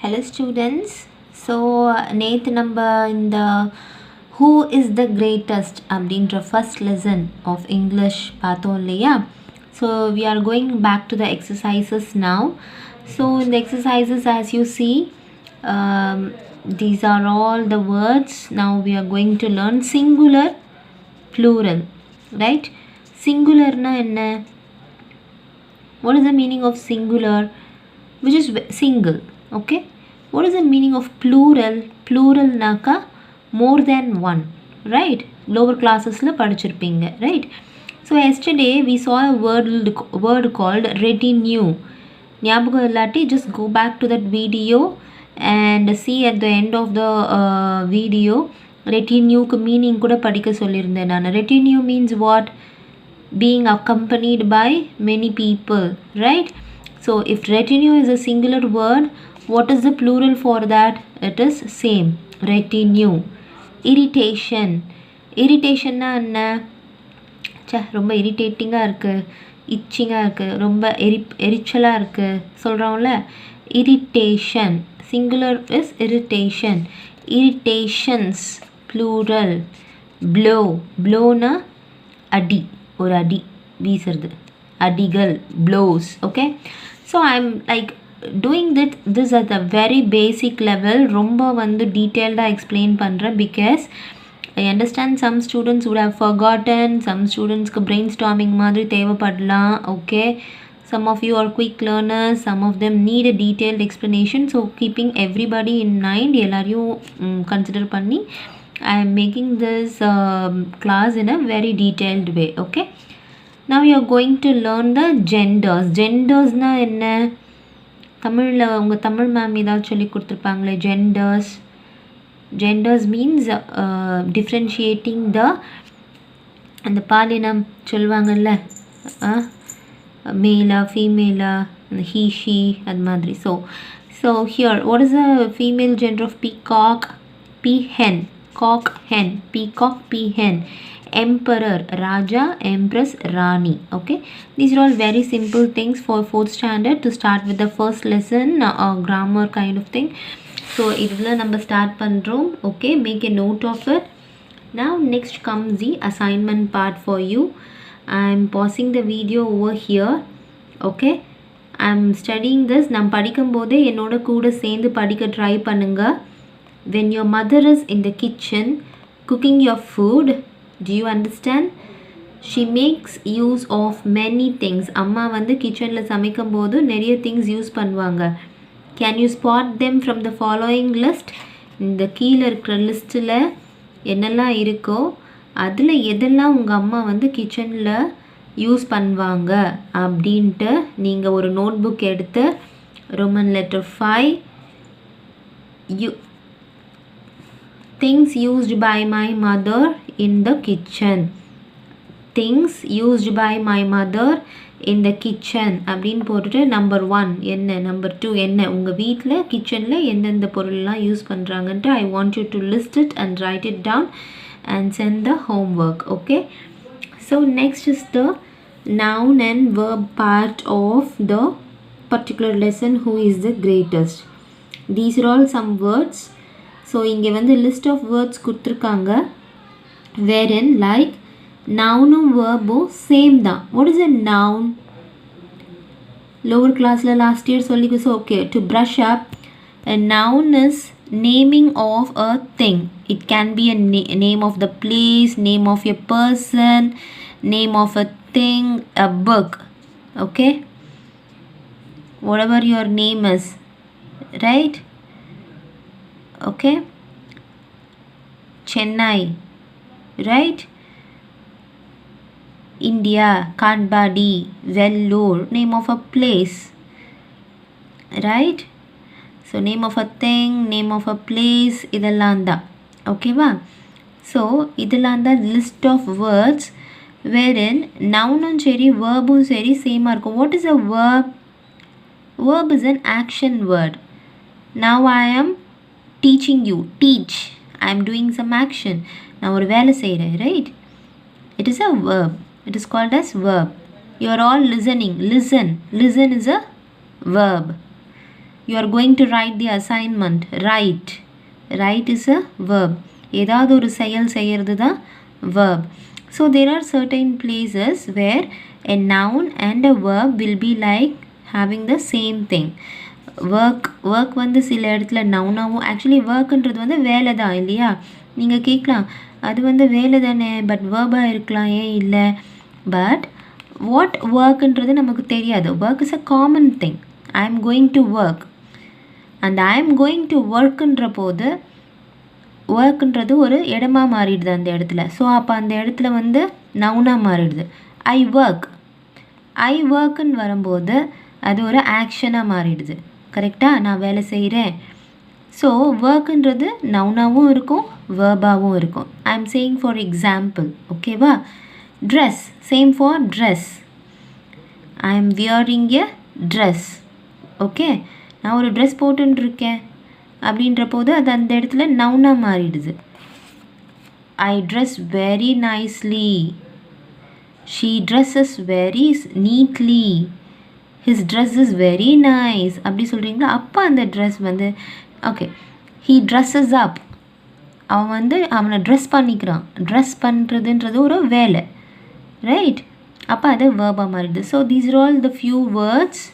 Hello students. So நேற்று நம்ம இந்த who is the greatest அப்படின்ற first lesson of English பார்த்தோம் இல்லையா? So we are going back to the exercises now. So in the exercises, as you see, these are all the words. Now we are going to learn singular, plural, right? Singular na enna? What is the meaning of singular? Which is single. Okay, what is the meaning of plural? Plural naka more than one, right? Lower classes la padichirpinga, right? So yesterday we saw a word called retinue. Nyabagam illati just go back to that video and see at the end of the video retinue ku meaning kuda padika sollirundhen nanu. Retinue means what? Being accompanied by many people, right? So if retinue is a singular word, what is the plural for that? It is same, retinue. Irritation. Irritation na enna? ரொம்ப irritating-ஆ இருக்கு, itching-ஆ இருக்கு, ரொம்ப எரிச்சலா இருக்கு சொல்றோம்ல. Irritation. Singular is irritation. Irritations, plural. Blow. Blow na அடி, ஒரு அடி வீசுறது, அடிகள், blows. Okay, so I'm like doing this at a very basic level. ரொம்ப வந்து detailed explain பண்றேன் because I understand some students would have forgotten, some students க்கு brainstorming மாதிரி தேவைப்படலாம். Okay, some of you are quick learners, some of them need a detailed explanation. So keeping everybody in mind, எல்லாரையும் consider பண்ணி I am making this class in a very detailed way. Okay, now you are going to learn the genders. Genders na enna? தமிழ்ல உங்க Tamil ma'am ஏதாவது சொல்லி கொடுத்துருப்பாங்களே. genders. Genders means differentiating the அந்த பாலினம் சொல்லுவாங்கல்ல, மேலா ஃபீமேலா, he she அது மாதிரி. So here what is the female gender of peacock? Peahen. Cock, hen. Peacock, peahen. Emperor, Raja, Empress, Rani. Okay, these are all very simple things for 4th standard to start with the first lesson, grammar kind of thing. So idhula நம்ம start பண்றோம். Okay, make a note of it. Now next comes the assignment part for you. I'm pausing the video over here. Okay, I'm studying this. நான் படிக்கும் போதே என்னோட கூட சேர்ந்து படிக்க try பண்ணுங்க. When your mother is in the kitchen cooking your food, do you understand? She makes use of many things. அம்மா வந்து கிச்சன்ல சமைக்கும் போது நிறைய things யூஸ் பண்ணுவாங்க. Can you spot them from the following list? இந்த கீழே இருக்கிற லிஸ்ட்டில் என்னெல்லாம் இருக்கோ அதில் எதெல்லாம் உங்கள் அம்மா வந்து கிச்சனில் யூஸ் பண்ணுவாங்க அப்படின்ட்டு நீங்கள் ஒரு நோட் புக் எடுத்து Roman letter 5 things used by my mother in the kitchen. Things used by my mother in the kitchen அப்படின்னு போட்டுட்டு நம்பர் 1 என்ன, நம்பர் 2 என்ன, உங்கள் வீட்டில் கிச்சனில் எந்தெந்த பொருள்லாம் use பண்ணுறாங்கன்ட்டு I want you to list it and write it down and send the homework. Okay, so next is the noun and verb part of the particular lesson, who is the greatest. These are all some words. So இங்கே வந்து list of words கொடுத்துருக்காங்க, wherein like nounum verbum same தான். What is a noun? Lower classல last year சொல்லிக்கு. So okay, to brush up, a noun is naming of a thing. It can be a name of the place, name of a person, name of a thing, a book. Okay, whatever your name is, right? Okay, Chennai, right? India, Katbadi, Vellore, name of a place, right? So name of a thing, name of a place, இதெல்லாம் தான். ஓகேவா? So இதெல்லாம் தான் list of words wherein nounum சரி verbum சரி சேமாக இருக்கும். What is a verb? Verb is an action word. Now I am teaching you. Teach. I am doing some action. நான் ஒரு வேலை செய்கிறேன், right? It is a verb. It is called as verb. You are all listening. Listen. Listen is a verb. you are going to write the assignment. Write is a verb. ஏதாவது ஒரு செயல் செய்கிறது தான் verb. So there are certain places where a noun and a verb will be like having the same thing. work வந்து சில இடத்துல நவுனாகவும், actually ஒர்க்குன்றது வந்து வேலை தான் இல்லையா? நீங்கள் கேட்கலாம் அது வந்து வேலை தானே, பட் வேர்பாக இருக்கலாம், ஏன் இல்லை? பட் வாட் ஒர்க்குன்றது நமக்கு தெரியாது. Work is a common thing. I am going to work, அந்த ஐ எம் கோயிங் டு ஒர்க்குன்ற போது ஒர்க்குன்றது ஒரு இடமா மாறிடுது அந்த இடத்துல. ஸோ அப்போ அந்த இடத்துல வந்து நவுனாக மாறிடுது. ஐ ஒர்க்குன்னு வரும்போது அது ஒரு ஆக்ஷனாக மாறிடுது. கரெக்டாக? நான் வேலை செய்கிறேன். ஸோ ஒர்க்குன்றது நவுனாகவும் இருக்கும், வேர்பாகவும் இருக்கும். I am saying for example. ஓகேவா? Dress, same for dress. I am wearing a dress. Okay, நான் ஒரு ட்ரெஸ் போட்டுருக்கேன் அப்படின்ற போது அது அந்த இடத்துல நவுனாக மாறிடுது. I dress very nicely. She dresses very neatly. His dress is very nice. அப்படி சொல்கிறீங்களா? அப்போ அந்த ட்ரெஸ் வந்து ஓகே. ஹீ ட்ரெஸ்ஸஸ் அப், அவன் வந்து அவனை ட்ரெஸ் பண்ணிக்கிறான். ட்ரெஸ் பண்ணுறதுன்றது ஒரு வேலை, ரைட்? அப்போ அது வேர்பாக மாறிடுது. So these are all the few words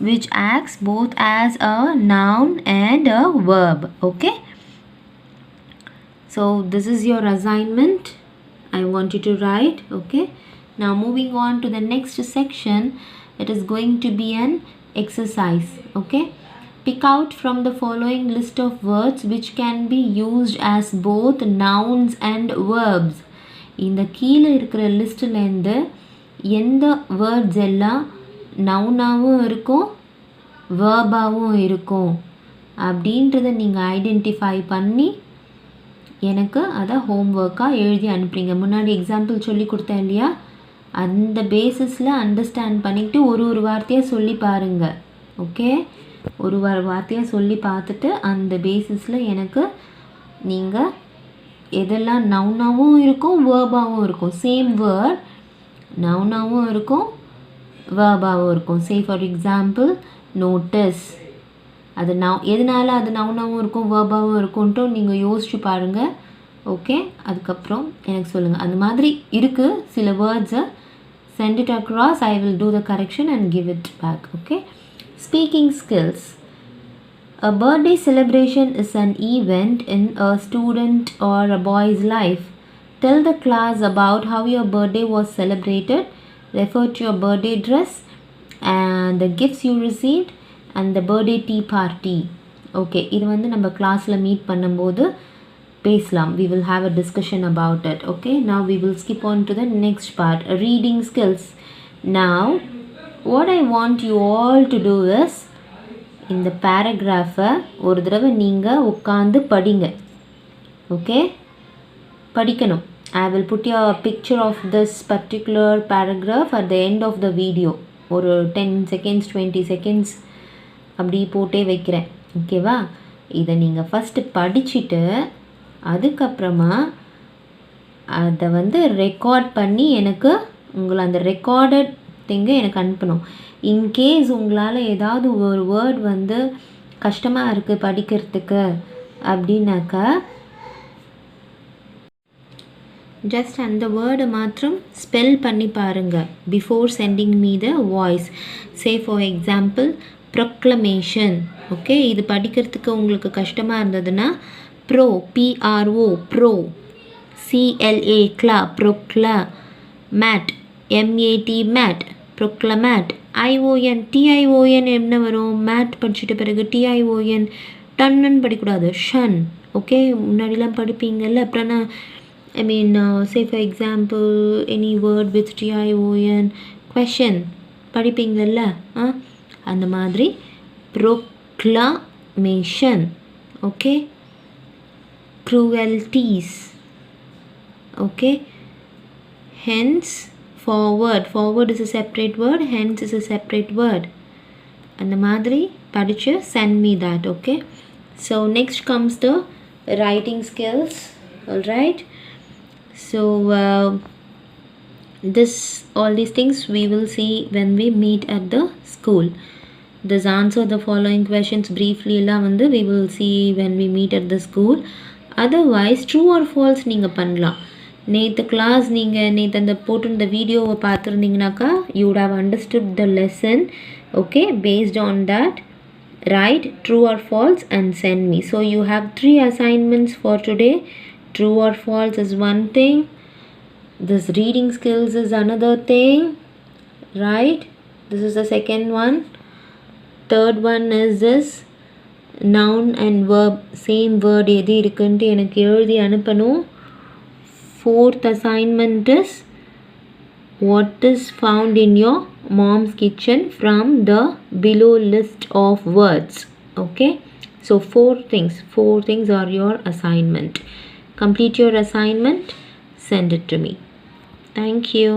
which acts both as a noun and a verb. Okay, so this is your assignment. I want you to write. Okay, now moving on to the next section, it is going to be an exercise. Okay, pick out from the following list of words which can be used as both nouns and verbs. இந்த கீழே இருக்கிற லிஸ்ட்லேருந்து எந்த words எல்லாம் நவுனாகவும் இருக்கும், வேர்பாகவும் இருக்கும் அப்படின்றத நீங்கள் ஐடென்டிஃபை பண்ணி எனக்கு அதை ஹோம்ஒர்க்காக எழுதி அனுப்புறீங்க. முன்னாடி எக்ஸாம்பிள் சொல்லி கொடுத்தேன் இல்லையா? அந்த பேசிஸில் அண்டர்ஸ்டாண்ட் பண்ணிவிட்டு ஒரு வார்த்தையாக சொல்லி பாருங்கள். ஓகே, ஒரு வார்த்தையாக சொல்லி பார்த்துட்டு அந்த பேசிஸில் எனக்கு நீங்கள் எதெல்லாம் நவுனாகவும் இருக்கும், வேர்பாகவும் இருக்கும். சேம் வேர்ட் நவுனாகவும் இருக்கும், வேர்பாகவும் இருக்கும். சே ஃபார் எக்ஸாம்பிள் நோட்டீஸ். அது எதனால் அது நவுனாகவும் இருக்கும், வேர்பாகவும் இருக்கும்ன்ட்டு நீங்கள் யோசிச்சு பாருங்கள். ஓகே, அதுக்கப்புறம் எனக்கு சொல்லுங்கள். அந்த மாதிரி இருக்குது சில வேர்ட்ஸை. send it across. I will do the correction and give it back. Okay, speaking skills. A birthday celebration is an event in a student or a boy's life. Tell the class about how your birthday was celebrated. Refer to your birthday dress and the gifts you received and the birthday tea party. Okay, இது வந்து நம்ம கிளாஸில் meet பண்ணும்போது பேசலாம். We will have a discussion about it. Okay, now we will skip on to the next part, reading skills. Now what I want you all to do is, இந்த பேராகிராஃபை ஒரு தடவை நீங்கள் உட்காந்து படிங்க. ஓகே, படிக்கணும். I will put your picture of this particular paragraph at the end of the video. ஒரு 10 seconds 20 seconds அப்படி போட்டே வைக்கிறேன். ஓகேவா? இதை நீங்கள் ஃபஸ்ட்டு படிச்சுட்டு அதுக்கப்புறமா அதை வந்து ரெக்கார்ட் பண்ணி எனக்கு உங்களை அந்த ரெக்கார்டட் திங்கை எனக்கு அனுப்பணும். இன்கேஸ் உங்களால் ஏதாவது ஒரு வேர்ட் வந்து கஷ்டமாக இருக்குது படிக்கிறதுக்கு அப்படின்னாக்கா ஜஸ்ட் அந்த வேர்டை மாத்திரம் ஸ்பெல் பண்ணி பாருங்கள் before sending me the voice. Say for example proclamation. Okay, இது படிக்கிறதுக்கு உங்களுக்கு கஷ்டமாக இருந்ததுன்னா pro, PRO, pro, CLA, cla, procla, mat, MAT, mat, proclamat, ION, TION என்ன வரும்? மேட் படிச்சுட்ட பிறகு TION, டன்னு படிக்கூடாது, ஷன். ஓகே, முன்னாடிலாம் படிப்பீங்கள்ல. அப்புறம் நான் say for example any word with TION, question படிப்பீங்கள்ல, அந்த மாதிரி proclamation. Okay, cruelties. Okay, hence, forward is a separate word, hence is a separate word. அந்த மாதிரி படிச்சு send me that. Okay, so next comes the writing skills. All right, so all these things we will see when we meet at the school. this answer the following questions briefly எல்லாம் வந்து we will see when we meet at the school. Otherwise true or false நீங்கள் பண்ணலாம். நேற்று class நீங்கள் நேற்று அந்த போட்டிருந்த வீடியோவை பார்த்துருந்தீங்கனாக்கா you would have understood the lesson. Okay, based on that write true or false and send me. So you have 3 assignments for today. True or false is one thing, this reading skills is another thing, right? This is the second one. Third one is this noun and verb, same word எது இருக்குன்ட்டு எனக்கு எழுதி அனுப்பணும். Fourth assignment is what is found in your mom's kitchen from the below list of words. Okay, so four things are your assignment. Complete your assignment, send it to me. Thank you.